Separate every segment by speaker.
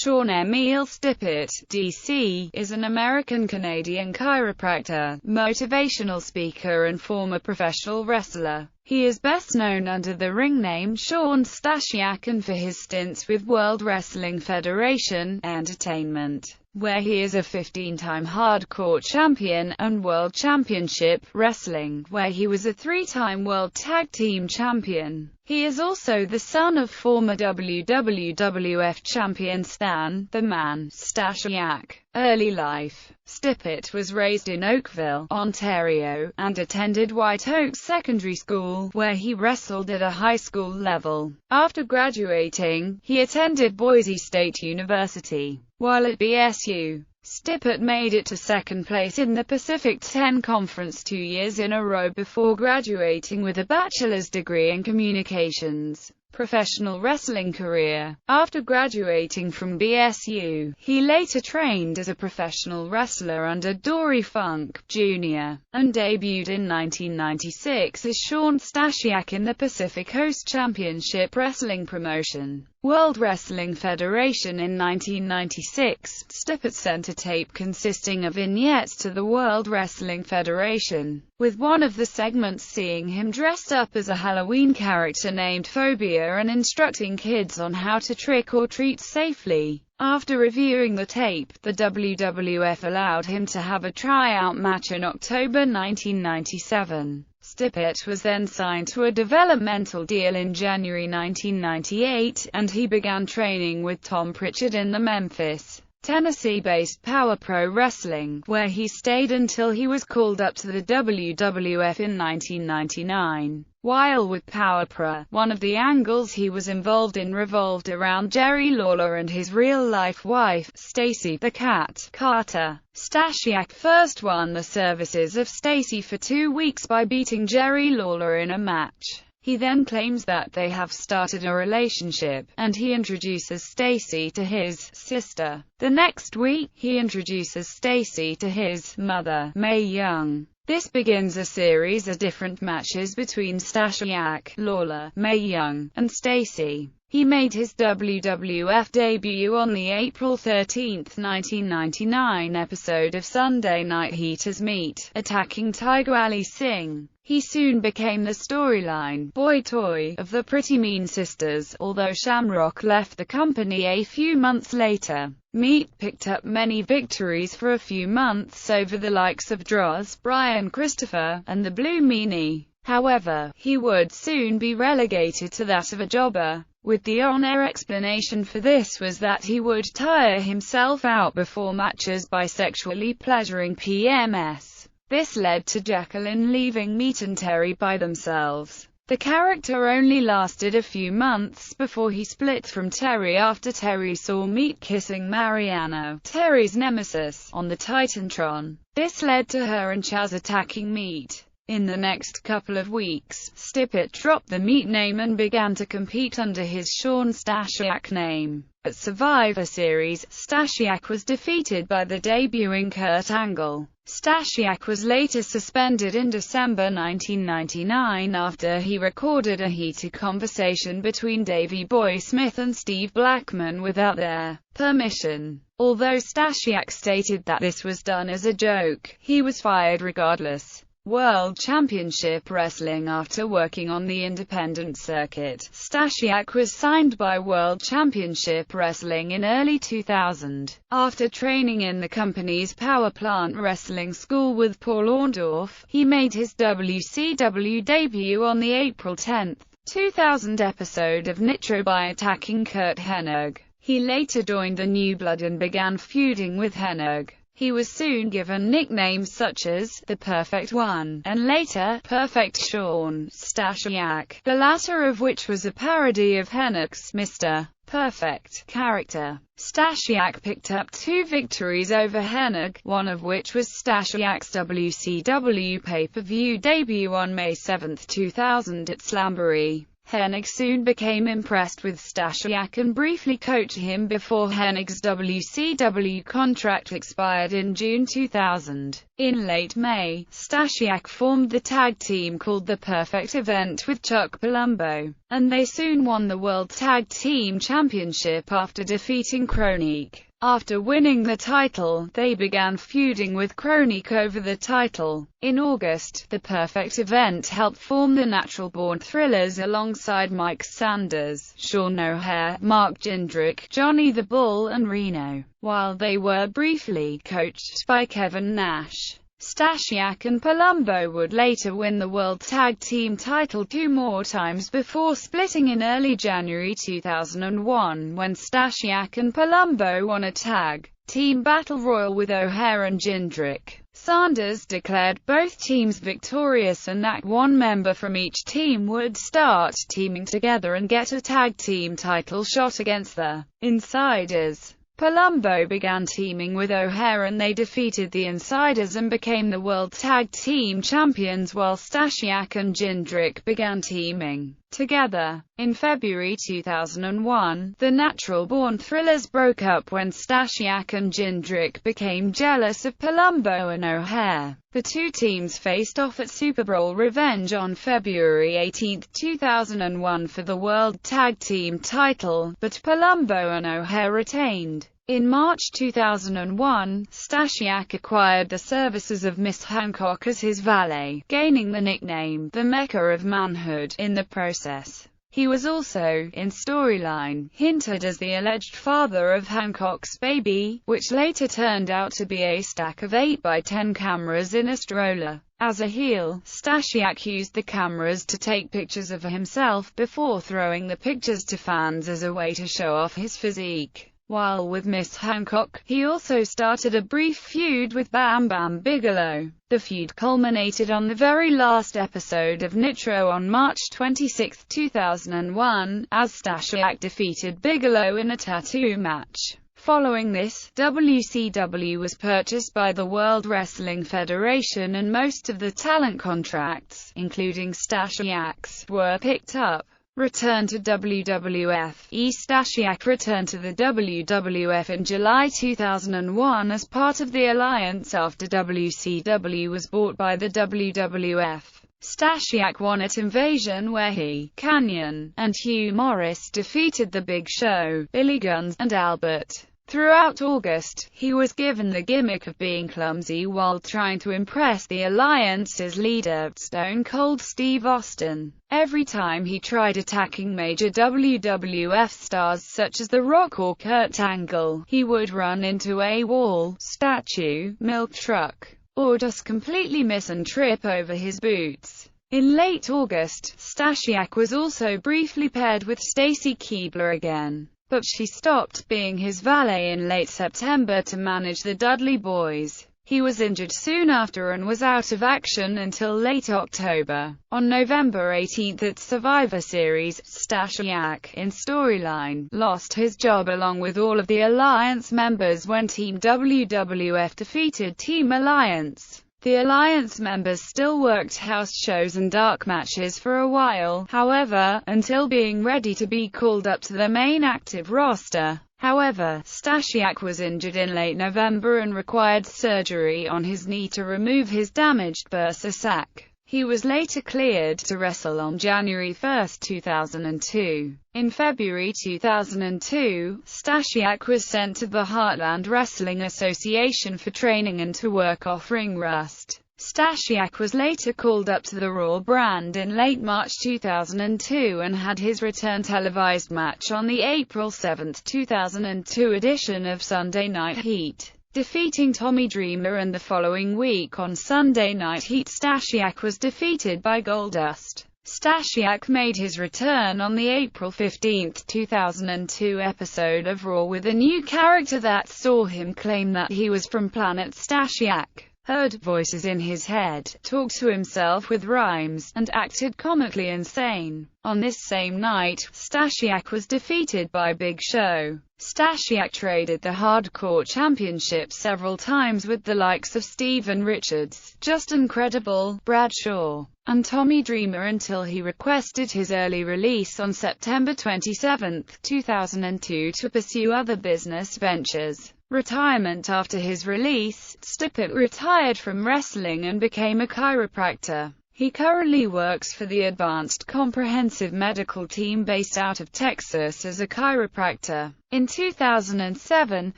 Speaker 1: Shawn Emil Stippet, D.C., is an American-Canadian chiropractor, motivational speaker and former professional wrestler. He is best known under the ring name Shawn Stasiak and for his stints with World Wrestling Federation Entertainment, where he is a 15-time hardcore champion, and World Championship Wrestling, where he was a 3-time World Tag Team Champion. He is also the son of former WWF champion Stan "The Man" Stasiak. Early life: Stippet was raised in Oakville, Ontario, and attended White Oaks Secondary School, where he wrestled at a high school level. After graduating, he attended Boise State University. While at BSU, Stippet made it to second place in the Pacific 10 Conference 2 years in a row before graduating with a bachelor's degree in communications. Professional wrestling career: after graduating from BSU, he later trained as a professional wrestler under Dory Funk, Jr., and debuted in 1996 as Shawn Stasiak in the Pacific Coast Championship Wrestling promotion, World Wrestling Federation. In 1996, Stippet sent a tape consisting of vignettes to the World Wrestling Federation, with one of the segments seeing him dressed up as a Halloween character named Phobia and instructing kids on how to trick or treat safely. After reviewing the tape, the WWF allowed him to have a tryout match in October 1997. Stippet was then signed to a developmental deal in January 1998, and he began training with Tom Pritchard in the Memphis, Tennessee-based Power Pro Wrestling, where he stayed until he was called up to the WWF in 1999. While with Power Pro, one of the angles he was involved in revolved around Jerry Lawler and his real-life wife, Stacy "The Cat" Carter. Stasiak first won the services of Stacy for 2 weeks by beating Jerry Lawler in a match. He then claims that they have started a relationship, and he introduces Stacy to his sister. The next week, he introduces Stacy to his mother, Mae Young. This begins a series of different matches between Stasiak, Lawler, Mae Young, and Stacy. He made his WWF debut on the April 13, 1999 episode of Sunday Night Heat as Meat, attacking Tiger Ali Singh. He soon became the storyline boy toy of the Pretty Mean Sisters, although Shamrock left the company a few months later. Meat picked up many victories for a few months over the likes of Droz, Brian Christopher, and the Blue Meanie. However, he would soon be relegated to that of a jobber, with the on-air explanation for this was that he would tire himself out before matches by sexually pleasuring PMS. This led to Jacqueline leaving Meat and Terry by themselves. The character only lasted a few months before he split from Terry after Terry saw Meat kissing Mariano, Terry's nemesis, on the Titantron. This led to her and Chaz attacking Meat. In the next couple of weeks, Stippet dropped the Meat name and began to compete under his Shawn Stasiak name. At Survivor Series, Stasiak was defeated by the debuting Kurt Angle. Stasiak was later suspended in December 1999 after he recorded a heated conversation between Davey Boy Smith and Steve Blackman without their permission. Although Stasiak stated that this was done as a joke, he was fired regardless. World Championship Wrestling: after working on the independent circuit, Stasiak was signed by World Championship Wrestling in early 2000. After training in the company's Power Plant Wrestling School with Paul Orndorff, he made his WCW debut on the April 10, 2000 episode of Nitro by attacking Curt Hennig. He later joined the New Blood and began feuding with Hennig. He was soon given nicknames such as The Perfect One, and later, Perfect Shawn Stasiak, the latter of which was a parody of Hennig's Mr. Perfect character. Stasiak picked up 2 victories over Hennig, one of which was Stasiak's WCW Pay-per-View debut on May 7, 2000 at Slamboree. Hennig soon became impressed with Stasiak and briefly coached him before Hennig's WCW contract expired in June 2000. In late May, Stasiak formed the tag team called The Perfect Event with Chuck Palumbo, and they soon won the World Tag Team Championship after defeating Kronik. After winning the title, they began feuding with Kronik over the title. In August, The Perfect Event helped form the Natural Born Thrillers alongside Mike Sanders, Sean O'Haire, Mark Jindrak, Johnny the Bull and Reno, while they were briefly coached by Kevin Nash. Stasiak and Palumbo would later win the World Tag Team title 2 more times before splitting in early January 2001 when Stasiak and Palumbo won a tag team battle royal with O'Haire and Jindrak. Sanders declared both teams victorious and that one member from each team would start teaming together and get a tag team title shot against the Insiders. Palumbo began teaming with O'Haire and they defeated the Insiders and became the World Tag Team Champions, while Stasiak and Jindrak began teaming together. In February 2001, the Natural Born Thrillers broke up when Stasiak and Jindrak became jealous of Palumbo and O'Haire. The two teams faced off at Super Bowl Revenge on February 18, 2001 for the World Tag Team title, but Palumbo and O'Haire retained. In March 2001, Stasiak acquired the services of Miss Hancock as his valet, gaining the nickname, the Mecca of Manhood, in the process. He was also, in storyline, hinted as the alleged father of Hancock's baby, which later turned out to be a stack of 8x10 cameras in a stroller. As a heel, Stasiak used the cameras to take pictures of himself before throwing the pictures to fans as a way to show off his physique. While with Miss Hancock, he also started a brief feud with Bam Bam Bigelow. The feud culminated on the very last episode of Nitro on March 26, 2001, as Stasiak defeated Bigelow in a tattoo match. Following this, WCW was purchased by the World Wrestling Federation and most of the talent contracts, including Stasiak's, were picked up. Return to WWF. Stasiak returned to the WWF in July 2001 as part of the alliance after WCW was bought by the WWF. Stasiak won at Invasion where he, Kanyon, and Hugh Morris defeated The Big Show, Billy Gunn, and Albert. Throughout August, he was given the gimmick of being clumsy while trying to impress the Alliance's leader, Stone Cold Steve Austin. Every time he tried attacking major WWF stars such as The Rock or Kurt Angle, he would run into a wall, statue, milk truck, or just completely miss and trip over his boots. In late August, Stasiak was also briefly paired with Stacy Keibler again, but she stopped being his valet in late September to manage the Dudley Boys. He was injured soon after and was out of action until late October. On November 18 at Survivor Series, Stasiak, in storyline, lost his job along with all of the Alliance members when Team WWF defeated Team Alliance. The Alliance members still worked house shows and dark matches for a while, however, until being ready to be called up to the main active roster. However, Stasiak was injured in late November and required surgery on his knee to remove his damaged bursa sac. He was later cleared to wrestle on January 1, 2002. In February 2002, Stasiak was sent to the Heartland Wrestling Association for training and to work off ring rust. Stasiak was later called up to the Raw brand in late March 2002 and had his return televised match on the April 7, 2002 edition of Sunday Night Heat, defeating Tommy Dreamer, and the following week on Sunday Night Heat Stasiak was defeated by Goldust. Stasiak made his return on the April 15, 2002 episode of Raw with a new character that saw him claim that he was from Planet Stasiak. heard voices in his head, talked to himself with rhymes, and acted comically insane. On this same night, Stasiak was defeated by Big Show. Stasiak traded the Hardcore Championship several times with the likes of Steven Richards, Justin Credible, Bradshaw, and Tommy Dreamer until he requested his early release on September 27, 2002 to pursue other business ventures. Retirement. After his release, Stipe retired from wrestling and became a chiropractor. He currently works for the Advanced Comprehensive Medical Team based out of Texas as a chiropractor. In 2007,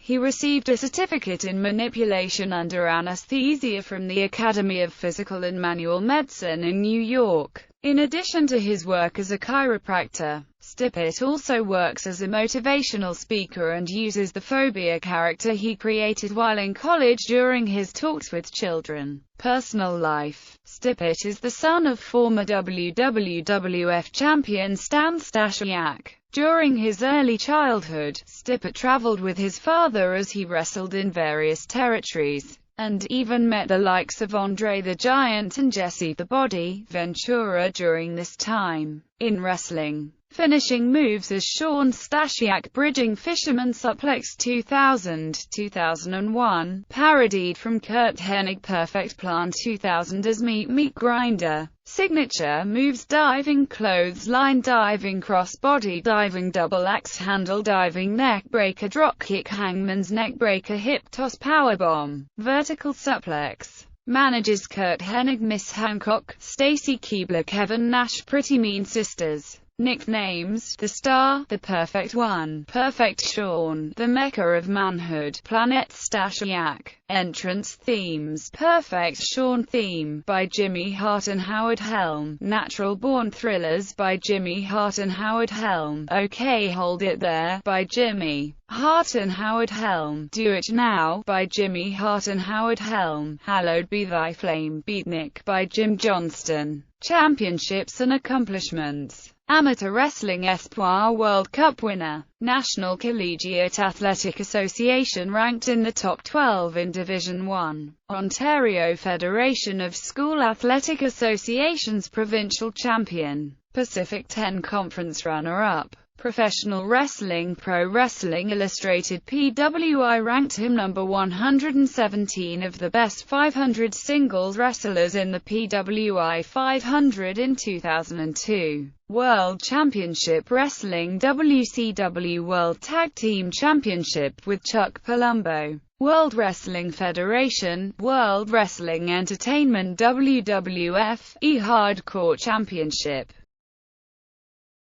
Speaker 1: he received a certificate in manipulation under anesthesia from the Academy of Physical and Manual Medicine in New York. In addition to his work as a chiropractor, Stipe also works as a motivational speaker and uses the phobia character he created while in college during his talks with children. Personal life. Stipe is the son of former WWF champion Shawn Stasiak. During his early childhood, Stipe traveled with his father as he wrestled in various territories, and even met the likes of Andre the Giant and Jesse the Body Ventura during this time. In wrestling, finishing moves as Shawn Stasiak bridging Fisherman Suplex 2000-2001, parodied from Curt Hennig Perfect Plan 2000 as Meat Grinder. Signature moves: diving clothesline, diving crossbody, diving double axe handle, diving neck breaker, dropkick, hangman's neck breaker, hip toss, powerbomb, vertical suplex. Manages: Curt Hennig, Miss Hancock, Stacy Keibler, Kevin Nash, Pretty Mean Sisters. Nicknames: The Star, The Perfect One, Perfect Shawn, The Mecca of Manhood, Planet Stasiak. Entrance themes: Perfect Shawn theme by Jimmy Hart and Howard Helm, Natural Born Thrillers by Jimmy Hart and Howard Helm, OK Hold It There by Jimmy Hart and Howard Helm, Do It Now by Jimmy Hart and Howard Helm, Hallowed Be Thy Flame, Beatnik by Jim Johnston. Championships and accomplishments: Amateur Wrestling Espoir World Cup winner, National Collegiate Athletic Association ranked in the top 12 in Division I, Ontario Federation of School Athletic Associations provincial champion, Pacific 10 Conference runner-up. Professional Wrestling. Pro Wrestling Illustrated PWI ranked him number 117 of the best 500 singles wrestlers in the PWI 500 in 2002. World Championship Wrestling. WCW World Tag Team Championship with Chuck Palumbo. World Wrestling Federation, World Wrestling Entertainment WWF, Hardcore Championship.